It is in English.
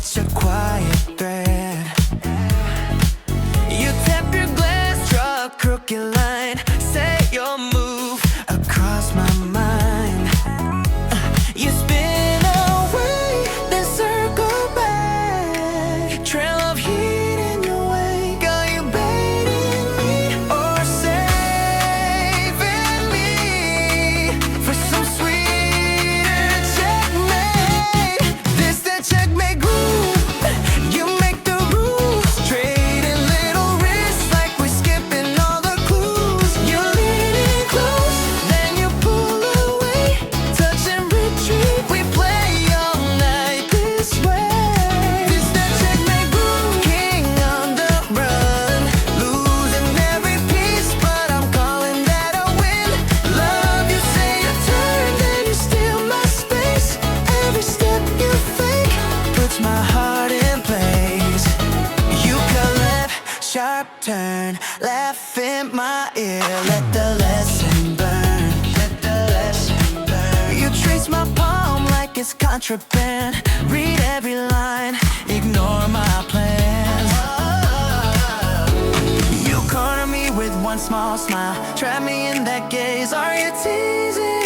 such a quiet threat. You tap your glass, draw a crooked line, say your move across my mind. You spin away, then circle back, trail of heat in your wake. Are you baiting me or saving me for some sweeter checkmate? This that checkmate groove, you make the rules, trading little risks like we're skipping all the clues. You lean in close, then you pull away, touch and retreat, we play all night this way. This that checkmate groove, king on the run, losing every piece, but I'm calling that a win. Love, you say you turn, then you steal my space. Every step you fake puts my heart in place. You cut left, sharp turn, laugh in my ear, let the lesson burn, let the lesson burn. You trace my palm like it's contraband, read every line, ignore my plans. You corner me with one small smile, trap me in that gaze. Are you teasing